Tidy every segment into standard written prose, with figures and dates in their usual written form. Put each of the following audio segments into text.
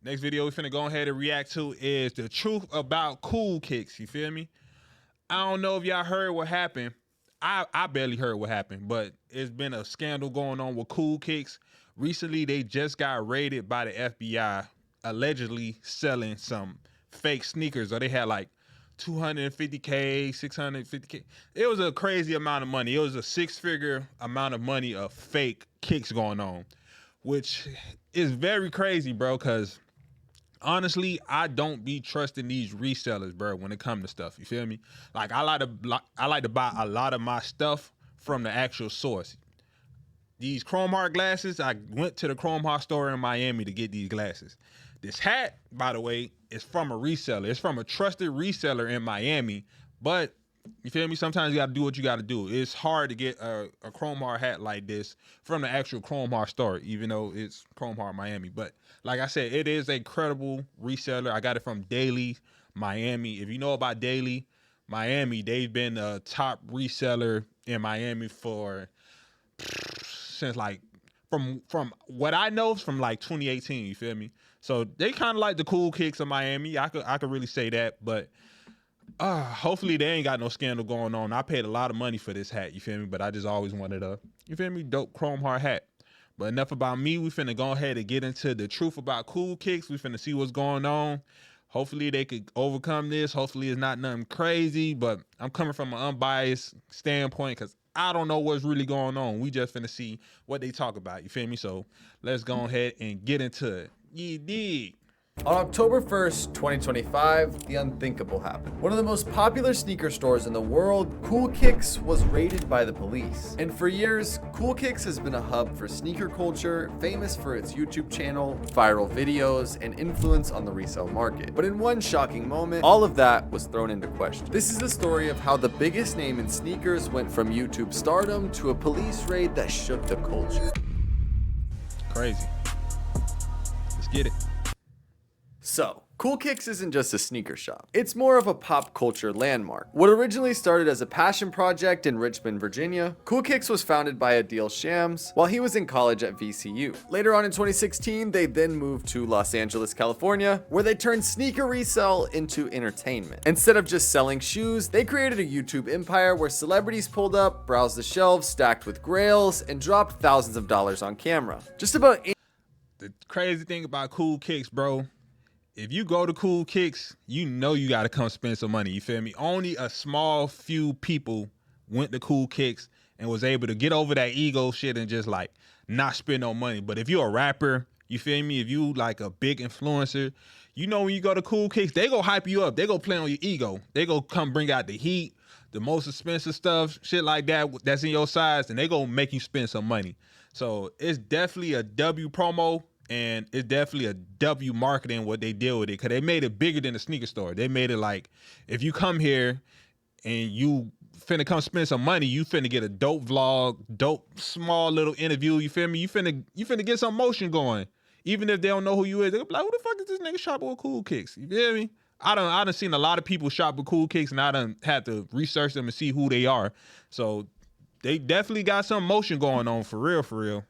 Next video we finna go ahead and react to is the truth about cool kicks. You feel me? I don't know if y'all heard what happened. I barely heard what happened, but it's been a scandal going on with cool kicks. Recently, they just got raided by the FBI, allegedly selling some fake sneakers, or they had like 250K, 650K. It was a crazy amount of money. It was a six-figure amount of money of fake kicks going on, which is very crazy, bro, because honestly, I don't be trusting these resellers, bro, when it comes to stuff. You feel me? Like I like to buy a lot of my stuff from the actual source. These Chrome Heart glasses, I went to the Chrome Heart store in Miami to get these glasses. This hat, by the way, is from a reseller. It's from a trusted reseller in Miami. But you feel me? Sometimes you got to do what you got to do. It's hard to get a Chrome Heart hat like this from the actual Chrome Heart store, even though it's Chrome Heart Miami. But like I said, it is a credible reseller. I got it from Daily Miami. If you know about Daily Miami, they've been a top reseller in Miami for since like from what I know from like 2018. You feel me? So they kind of like the cool kicks of Miami. I could really say that, but hopefully they ain't got no scandal going on. I paid a lot of money for this hat, you feel me? But I just always wanted a, you feel me, dope Chrome Heart hat. But enough about me. We finna go ahead and get into the truth about cool kicks. We finna see what's going on. Hopefully they could overcome this. Hopefully it's not nothing crazy, but I'm coming from an unbiased standpoint because I don't know what's really going on. We just finna see what they talk about, you feel me? So let's go ahead and get into it. You dig? On October 1st, 2025, the unthinkable happened. One of the most popular sneaker stores in the world, Cool Kicks, was raided by the police. And for years, Cool Kicks has been a hub for sneaker culture, famous for its YouTube channel, viral videos, and influence on the resale market. But in one shocking moment, all of that was thrown into question. This is the story of how the biggest name in sneakers went from YouTube stardom to a police raid that shook the culture. Crazy. Let's get it. So, Cool Kicks isn't just a sneaker shop. It's more of a pop culture landmark. What originally started as a passion project in Richmond, Virginia, Cool Kicks was founded by Adil Shams while he was in college at VCU. Later on in 2016, they then moved to Los Angeles, California, where they turned sneaker resale into entertainment. Instead of just selling shoes, they created a YouTube empire where celebrities pulled up, browsed the shelves stacked with grails, and dropped thousands of dollars on camera. Just about the crazy thing about Cool Kicks, bro, if you go to Cool Kicks, you know you got to come spend some money. You feel me? Only a small few people went to Cool Kicks and was able to get over that ego shit and just like not spend no money. But if you're a rapper, you feel me? If you like a big influencer, you know when you go to Cool Kicks, they go hype you up. They go play on your ego. They go come bring out the heat, the most expensive stuff, shit like that that's in your size, and they go make you spend some money. So it's definitely a W promo. And it's definitely a W marketing what they deal with it, because they made it bigger than the sneaker store. They made it like, if you come here and you finna come spend some money, you finna get a dope vlog, dope small little interview, you feel me? You finna get some motion going. Even if they don't know who you is, they'll be like, who the fuck is this nigga shopping with Cool Kicks? You feel me? I done seen a lot of people shop with Cool Kicks, and I done had to research them and see who they are. So they definitely got some motion going on, for real, for real.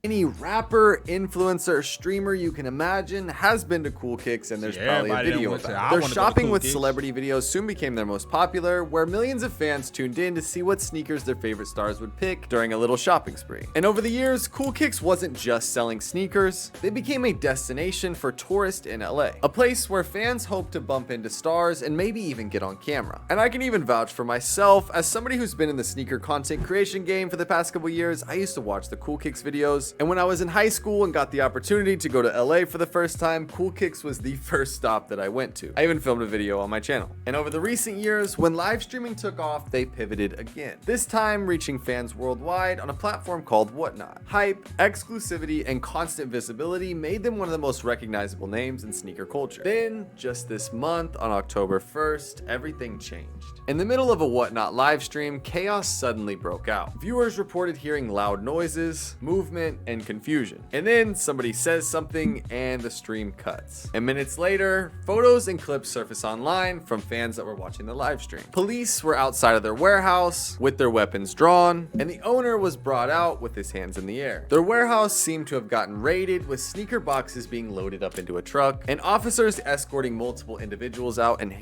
Any rapper, influencer, streamer you can imagine has been to Cool Kicks, and there's probably a video about it. Their shopping with celebrity videos soon became their most popular, where millions of fans tuned in to see what sneakers their favorite stars would pick during a little shopping spree. And over the years, Cool Kicks wasn't just selling sneakers, they became a destination for tourists in LA, a place where fans hope to bump into stars and maybe even get on camera. And I can even vouch for myself, as somebody who's been in the sneaker content creation game for the past couple years. I used to watch the Cool Kicks videos, and when I was in high school and got the opportunity to go to LA for the first time, Cool Kicks was the first stop that I went to. I even filmed a video on my channel. And over the recent years, when live streaming took off, they pivoted again. This time reaching fans worldwide on a platform called Whatnot. Hype, exclusivity, and constant visibility made them one of the most recognizable names in sneaker culture. Then, just this month, on October 1st, everything changed. In the middle of a Whatnot live stream, chaos suddenly broke out. Viewers reported hearing loud noises, movement, and confusion. And then somebody says something and the stream cuts. And minutes later, photos and clips surface online from fans that were watching the live stream. Police were outside of their warehouse with their weapons drawn, and the owner was brought out with his hands in the air. Their warehouse seemed to have gotten raided, with sneaker boxes being loaded up into a truck and officers escorting multiple individuals out and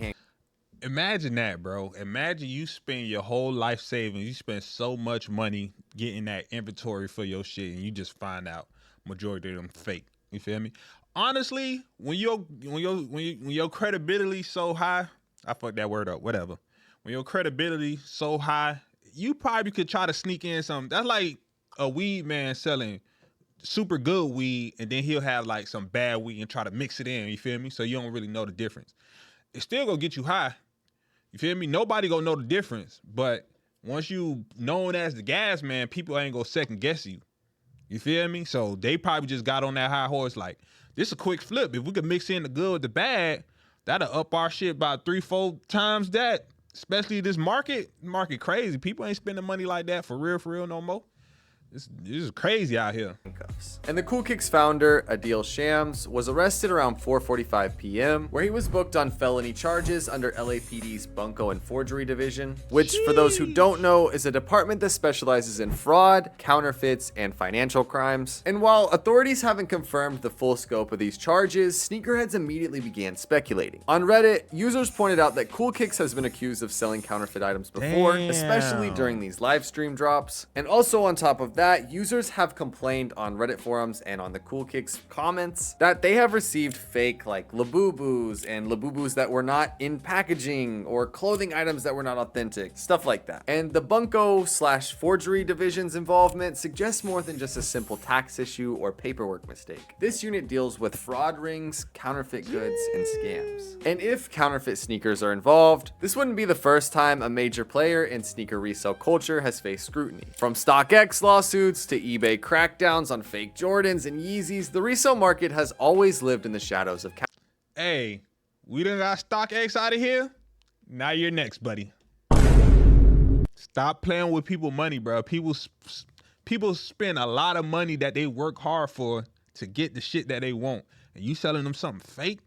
Imagine that, bro. Imagine you spend your whole life savings. You spend so much money getting that inventory for your shit, and you just find out majority of them fake. You feel me? Honestly, when your credibility so high, I fucked that word up. Whatever. When your credibility so high, you probably could try to sneak in something. That's like a weed man selling super good weed, and then he'll have like some bad weed and try to mix it in. You feel me? So you don't really know the difference. It's still gonna get you high. You feel me? Nobody gonna know the difference. But once you known as the gas man, people ain't gonna second guess you. You feel me? So they probably just got on that high horse like, this a quick flip. If we could mix in the good with the bad, that'll up our shit by 3-4 times that. Especially this market crazy. People ain't spending money like that for real no more. This is crazy out here. And the Cool Kicks founder, Adil Shams, was arrested around 4:45 p.m., where he was booked on felony charges under LAPD's Bunco and Forgery Division, which, for those who don't know, is a department that specializes in fraud, counterfeits, and financial crimes. And while authorities haven't confirmed the full scope of these charges, sneakerheads immediately began speculating. On Reddit, users pointed out that Cool Kicks has been accused of selling counterfeit items before, especially during these live stream drops. And also on top of that, users have complained on Reddit forums and on the Cool Kicks comments that they have received fake like Labubus and Labubus that were not in packaging, or clothing items that were not authentic, stuff like that. And the Bunco/Forgery Division's involvement suggests more than just a simple tax issue or paperwork mistake. This unit deals with fraud rings, counterfeit goods, and scams. And if counterfeit sneakers are involved, this wouldn't be the first time a major player in sneaker resale culture has faced scrutiny. From StockX lawsuits to eBay crackdowns on fake Jordans and Yeezys, the resale market has always lived in the shadows of Hey, we done got StockX out of here. Now you're next, buddy. Stop playing with people's money, bro. People spend a lot of money that they work hard for to get the shit that they want, and you selling them something fake.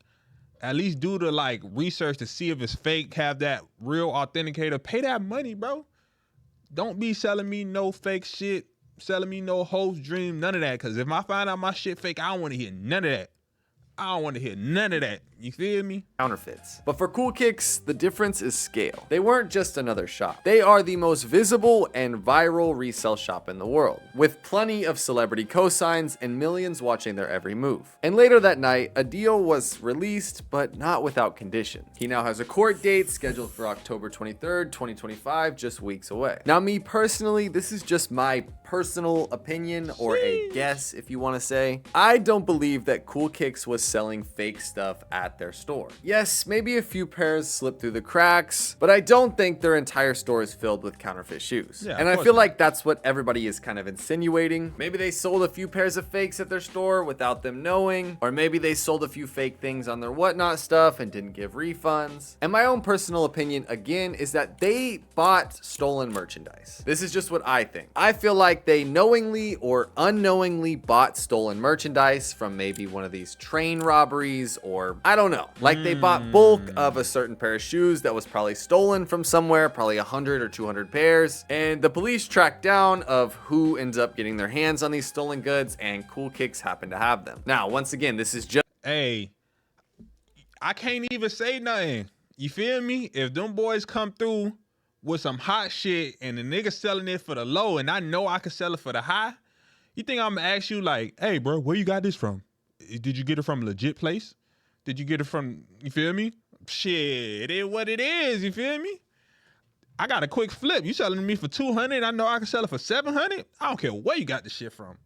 At least do the like research to see if it's fake. Have that real authenticator. Pay that money, bro. Don't be selling me no fake shit. Selling me no host dream, none of that. Because if I find out my shit fake, I don't want to hear none of that. I don't want to hear none of that. You feel me? Counterfeits. But for Cool Kicks, the difference is scale. They weren't just another shop. They are the most visible and viral resale shop in the world, with plenty of celebrity cosigns and millions watching their every move. And later that night, a deal was released, but not without conditions. He now has a court date scheduled for October 23rd, 2025, just weeks away. Now, me personally, this is just my personal opinion, or a guess if you want to say. I don't believe that Cool Kicks was selling fake stuff at their store. Yes, maybe a few pairs slipped through the cracks, but I don't think their entire store is filled with counterfeit shoes. Yeah, and I feel like that's what everybody is kind of insinuating. Maybe they sold a few pairs of fakes at their store without them knowing, or maybe they sold a few fake things on their whatnot stuff and didn't give refunds. And my own personal opinion, again, is that they bought stolen merchandise. This is just what I think. I feel like they knowingly or unknowingly bought stolen merchandise from maybe one of these train robberies, or I don't know. Like they bought bulk of a certain pair of shoes that was probably stolen from somewhere, probably 100 or 200 pairs. And the police tracked down of who ends up getting their hands on these stolen goods, and Cool Kicks happened to have them. Now, once again, this is just... Hey, I can't even say nothing. You feel me? If them boys come through with some hot shit and the nigga selling it for the low and I know I can sell it for the high, you think I'm gonna ask you like, hey bro, where you got this from? Did you get it from a legit place? Did you get it from, you feel me? Shit, it is what it is, you feel me? I got a quick flip. You selling me for 200, I know I can sell it for 700. I don't care where you got the shit from.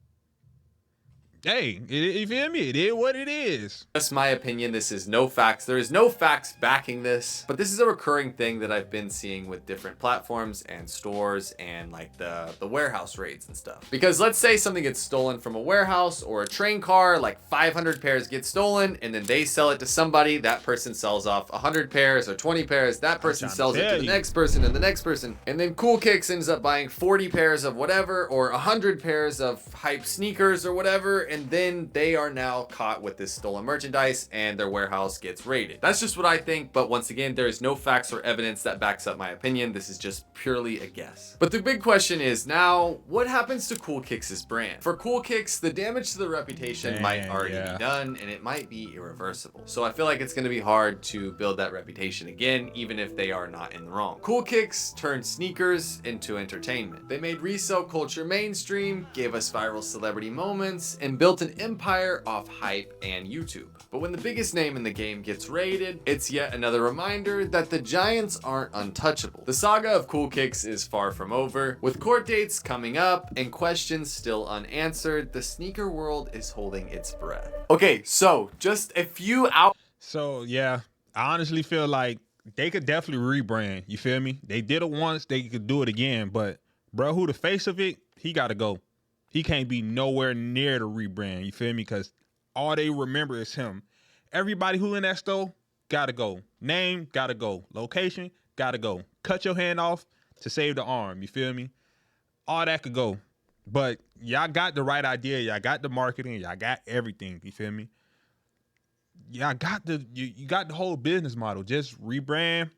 Hey, you feel me? It is what it is. That's my opinion. This is no facts. There is no facts backing this, but this is a recurring thing that I've been seeing with different platforms and stores and like the warehouse raids and stuff. Because let's say something gets stolen from a warehouse or a train car, like 500 pairs get stolen, and then they sell it to somebody. That person sells off 100 pairs or 20 pairs. That person sells it to the next person and the next person. And then coolkicks ends up buying 40 pairs of whatever or 100 pairs of hype sneakers or whatever. And then they are now caught with this stolen merchandise and their warehouse gets raided. That's just what I think, but once again, there is no facts or evidence that backs up my opinion. This is just purely a guess. But the big question is now, what happens to Coolkicks' brand? For Coolkicks, the damage to the reputation might already be done, and it might be irreversible. So I feel like it's gonna be hard to build that reputation again, even if they are not in the wrong. Coolkicks turned sneakers into entertainment. They made resale culture mainstream, gave us viral celebrity moments, and built an empire off hype and YouTube. But when the biggest name in the game gets raided, it's yet another reminder that the giants aren't untouchable. The saga of Coolkicks is far from over. With court dates coming up and questions still unanswered, the sneaker world is holding its breath. Okay, so just a few out. So yeah, I honestly feel like they could definitely rebrand. You feel me? They did it once, they could do it again. But bro, who the face of it? He got to go. He can't be nowhere near the rebrand. You feel me? Because all they remember is him. Everybody who in that store gotta go. Name gotta go. Location gotta go. Cut your hand off to save the arm. You feel me? All that could go. But y'all got the right idea. Y'all got the marketing. Y'all got everything. You feel me? Y'all got you got the whole business model. Just rebrand.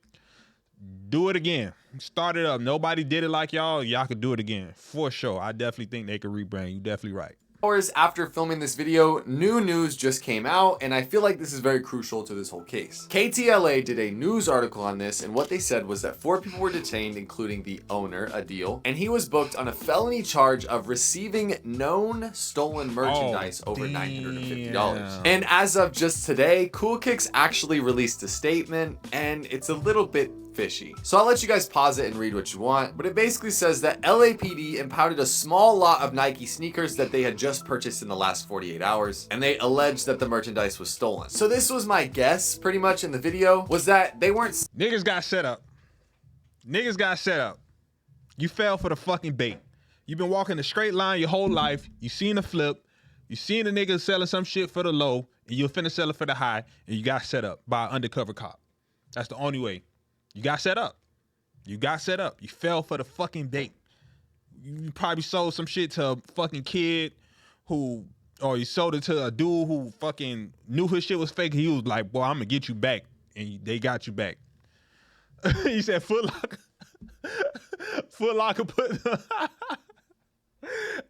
Do it again. Start it up. Nobody did it like y'all. Y'all could do it again. For sure. I definitely think they could rebrand. You definitely right. Hours after filming this video, new news just came out, and I feel like this is very crucial to this whole case. KTLA did a news article on this, and what they said was that 4 people were detained, including the owner, Adil, and he was booked on a felony charge of receiving known stolen merchandise over $950. And as of just today, Coolkicks actually released a statement, and it's a little bit fishy. So I'll let you guys pause it and read what you want, but it basically says that LAPD impounded a small lot of Nike sneakers that they had just purchased in the last 48 hours, and they alleged that the merchandise was stolen. So this was my guess pretty much in the video, was that they weren't... Niggas got set up. Niggas got set up. You fell for the fucking bait. You've been walking a straight line your whole life. You seen a flip. You seen a nigga selling some shit for the low, and you're finna sell it for the high, and you got set up by an undercover cop. That's the only way. You got set up. You got set up. You fell for the fucking bait. You probably sold some shit to a fucking kid who, or you sold it to a dude who fucking knew his shit was fake. He was like, boy, I'm gonna get you back. And they got you back. He said, Foot Locker. Foot Locker put...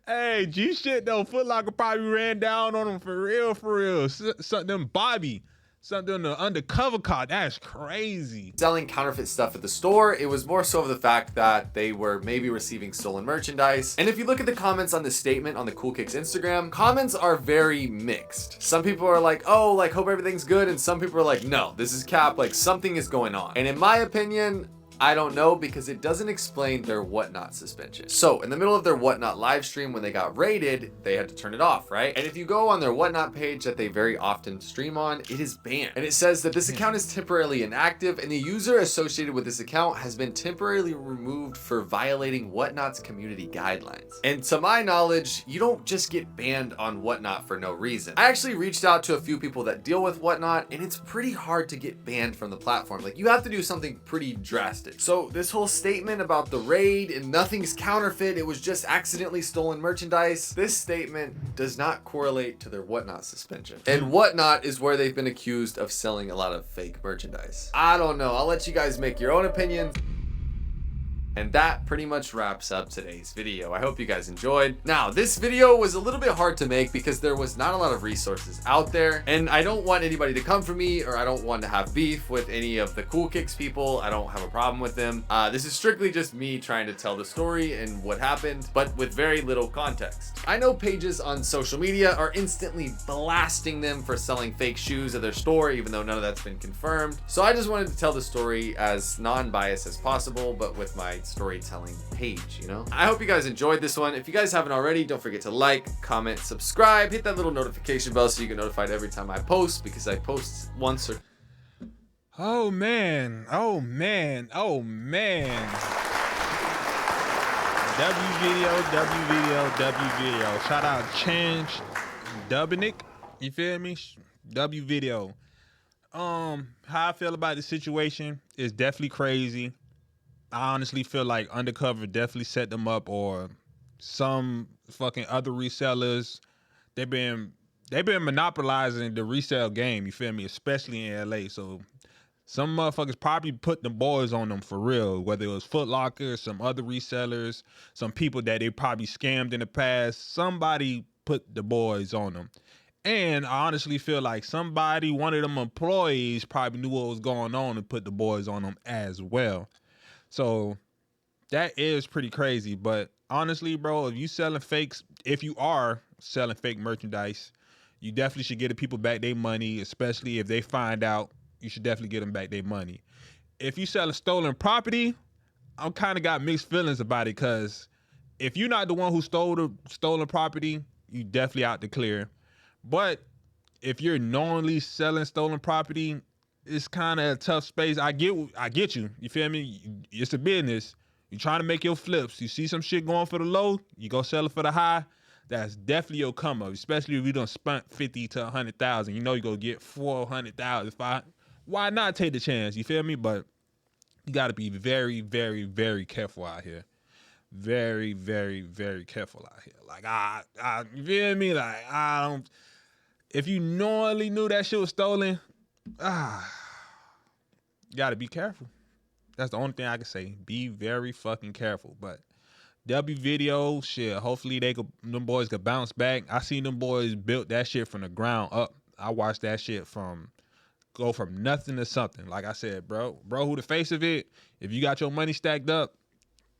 Hey, G shit though. Foot Locker probably ran down on him for real, for real. Something Bobby. Something the undercover cop. That's crazy. Selling counterfeit stuff at the store. It was more so of the fact that they were maybe receiving stolen merchandise. And if you look at the comments on this statement on the Coolkicks Instagram, comments are very mixed. Some people are like, oh, like hope everything's good. And some people are like, no, this is cap. Like something is going on. And in my opinion, I don't know, because it doesn't explain their Whatnot suspension. So in the middle of their Whatnot live stream, when they got raided, they had to turn it off, right? And if you go on their Whatnot page that they very often stream on, it is banned. And it says that this account is temporarily inactive and the user associated with this account has been temporarily removed for violating Whatnot's community guidelines. And to my knowledge, you don't just get banned on Whatnot for no reason. I actually reached out to a few people that deal with Whatnot, and it's pretty hard to get banned from the platform. Like you have to do something pretty drastic. So this whole statement about the raid and nothing's counterfeit, it was just accidentally stolen merchandise, this statement does not correlate to their Whatnot suspension. And Whatnot is where they've been accused of selling a lot of fake merchandise. I don't know. I'll let you guys make your own opinions. And that pretty much wraps up today's video. I hope you guys enjoyed. Now, this video was a little bit hard to make because there was not a lot of resources out there. And I don't want anybody to come for me, or I don't want to have beef with any of the Coolkicks people. I don't have a problem with them. This is strictly just me trying to tell the story and what happened, but with very little context. I know pages on social media are instantly blasting them for selling fake shoes at their store, even though none of that's been confirmed. So I just wanted to tell the story as non-biased as possible, but with my great storytelling page, you know? I hope you guys enjoyed this one. If you guys haven't already, don't forget to like, comment, subscribe, hit that little notification bell so you get notified every time I post, because I post once or... Oh man. W video. Shout out Change Dubinick. You feel me? W video. How I feel about the situation is definitely crazy. I honestly feel like Undercover definitely set them up, or some fucking other resellers. They've been monopolizing the resale game, you feel me? Especially in LA. So some motherfuckers probably put the boys on them for real, whether it was Foot Locker, some other resellers, some people that they probably scammed in the past. Somebody put the boys on them. And I honestly feel like one of them employees probably knew what was going on and put the boys on them as well. So that is pretty crazy. But honestly, bro, if you are selling fake merchandise, you definitely should give the people back their money, especially if they find out. You should definitely get them back their money. If you selling stolen property, I'm kind of got mixed feelings about it, because if you're not the one who stole the stolen property, you definitely out to clear. But if you're knowingly selling stolen property, it's kind of a tough space. I get you. You feel me? It's a business. You're trying to make your flips. You see some shit going for the low, you go sell it for the high. That's definitely your come up, especially if you done spent 50 to 100,000. You know you go get 400,000. Why not take the chance? You feel me? But you got to be very, very, very careful out here. Very, very, very careful out here. Like, you feel me? Like, if you knowingly knew that shit was stolen, you got to be careful. That's the only thing I can say. Be very fucking careful. But W video, shit, hopefully them boys could bounce back. I seen them boys built that shit from the ground up. I watched that shit go from nothing to something. Like I said, bro, who the face of it, if you got your money stacked up,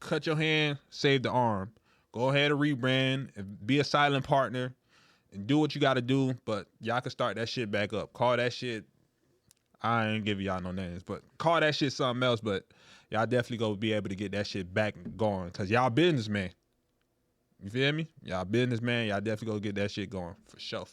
cut your hand, save the arm. Go ahead and rebrand and be a silent partner and do what you got to do, but y'all can start that shit back up. Call that shit, I ain't giving y'all no names, but call that shit something else, but y'all definitely go be able to get that shit back going, because y'all businessman. You feel me? Y'all businessman, y'all definitely go get that shit going for sure.